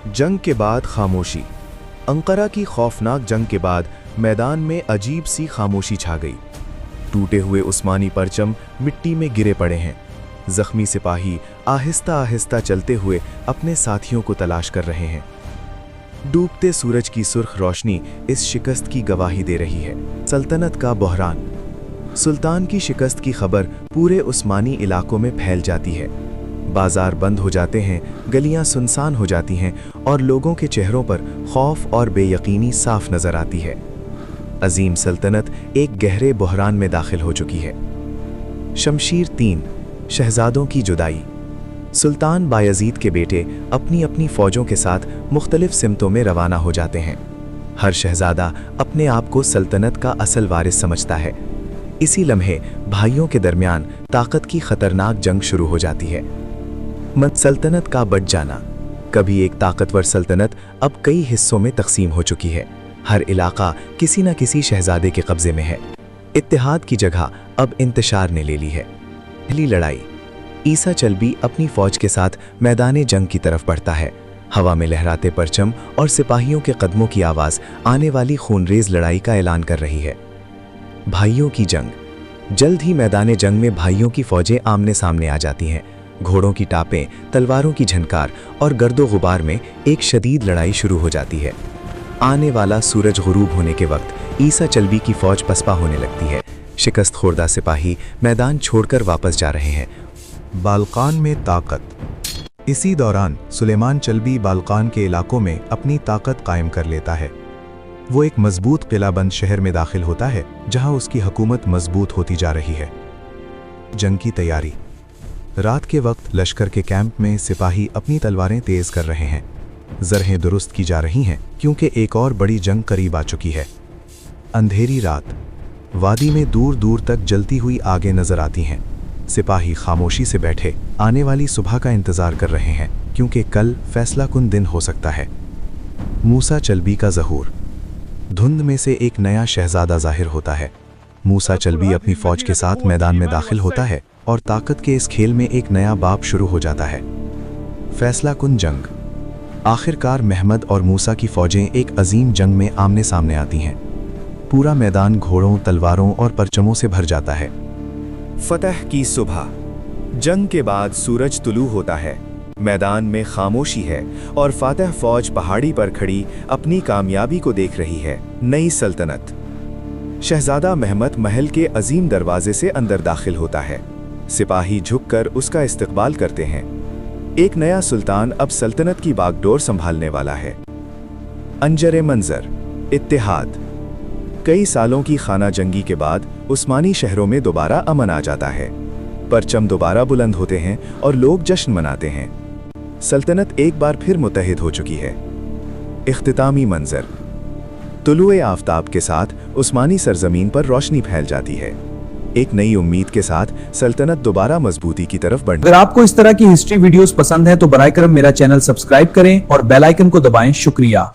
जंग के बाद खामोशी। अंकारा की खौफनाक जंग के बाद मैदान में अजीब सी खामोशी छा गई। टूटे हुए उस्मानी परचम मिट्टी में गिरे पड़े हैं। जख्मी सिपाही आहिस्ता आहिस्ता चलते हुए अपने साथियों को तलाश कर रहे हैं। डूबते सूरज की सुर्ख रोशनी इस शिकस्त की गवाही दे रही है। सल्तनत का बहरान। सुल्तान की शिकस्त की खबर पूरे उस्मानी इलाकों में फैल जाती है। बाजार बंद हो जाते हैं, गलियां सुनसान हो जाती हैं और लोगों के चेहरों पर खौफ और बेयकीनी साफ नजर आती है। अजीम सल्तनत एक गहरे बहरान में दाखिल हो चुकी है। शमशीर 3 शहजादों की जुदाई। सुल्तान बायजीद के बेटे अपनी अपनी फौजों के साथ मुख्तलिफ सिमतों में रवाना हो जाते हैं। हर शहजादा अपने आप को सल्तनत का असल वारिस समझता है। इसी लम्हे भाइयों के दरमियान ताकत की खतरनाक जंग शुरू हो जाती है। सल्तनत का बट जाना। कभी एक ताकतवर सल्तनत अब कई हिस्सों में तकसीम हो चुकी है। हर इलाका किसी न किसी शहजादे के कब्जे में है। इत्तेहाद की जगह अब इंतशार ने ले ली है। पहली लड़ाई। ईसा चलबी अपनी फौज के साथ मैदान जंग की तरफ बढ़ता है। हवा में लहराते परचम और सिपाहियों के कदमों की आवाज़ आने वाली खूनरेज लड़ाई का ऐलान कर रही है। भाइयों की जंग। जल्द ही मैदान जंग में भाइयों की फौजें आमने सामने आ जाती हैं। घोड़ों की टापें, तलवारों की झनकार और गर्दो गुबार में एक शदीद लड़ाई शुरू हो जाती है। आने वाला सूरज गुरूब होने के वक्त ईसा चलबी की फौज पसपा होने लगती है। शिकस्त खोरदा सिपाही मैदान छोड़कर वापस जा रहे हैं। बाल्कान में ताकत। इसी दौरान सुलेमान चलबी बाल्कान के इलाकों में अपनी ताकत कायम कर लेता है। वो एक मजबूत किलाबंद शहर में दाखिल होता है जहां उसकी हुकूमत मजबूत होती जा रही है। जंग की तैयारी। रात के वक्त लश्कर के कैंप में सिपाही अपनी तलवारें तेज कर रहे हैं। जरहें दुरुस्त की जा रही हैं क्योंकि एक और बड़ी जंग करीब आ चुकी है। अंधेरी रात। वादी में दूर दूर तक जलती हुई आगे नजर आती हैं। सिपाही खामोशी से बैठे आने वाली सुबह का इंतजार कर रहे हैं क्योंकि कल फैसला कुन दिन हो सकता है। मूसा चलबी का ज़हूर। धुंध में से एक नया शहजादा जाहिर होता है। मूसा चलबी अपनी फौज के साथ मैदान में दाखिल होता है और ताकत के इस खेल में एक नया बाब शुरू हो जाता है। फैसला कुन जंग। आखिरकार महमद और मूसा की फौजें एक अजीम जंग में आमने सामने आती हैं। पूरा मैदान घोड़ों, तलवारों और परचमों से भर जाता है। फतह की सुबह। जंग के बाद सूरज तुलू होता है। मैदान में खामोशी है और फातह फौज पहाड़ी पर खड़ी अपनी कामयाबी को देख रही है। नई सल्तनत। शहजादा महमद महल के अजीम दरवाजे से अंदर दाखिल होता है। सिपाही झुककर उसका इस्तकबाल करते हैं। एक नया सुल्तान अब सल्तनत की बागडोर संभालने वाला है। अंजर मंजर। इत्तेहाद। कई सालों की खाना जंगी के बाद उस्मानी शहरों में दोबारा अमन आ जाता है। परचम दोबारा बुलंद होते हैं और लोग जश्न मनाते हैं। सल्तनत एक बार फिर मुत्तहिद हो चुकी है। इख्तितामी मंजर। तुलुए आफताब के साथ उस्मानी सरजमीन पर रोशनी फैल जाती है। एक नई उम्मीद के साथ सल्तनत दोबारा मजबूती की तरफ बढ़। अगर आपको इस तरह की हिस्ट्री वीडियोस पसंद है तो बराए करम मेरा चैनल सब्सक्राइब करें और बेल आइकन को दबाएं। शुक्रिया।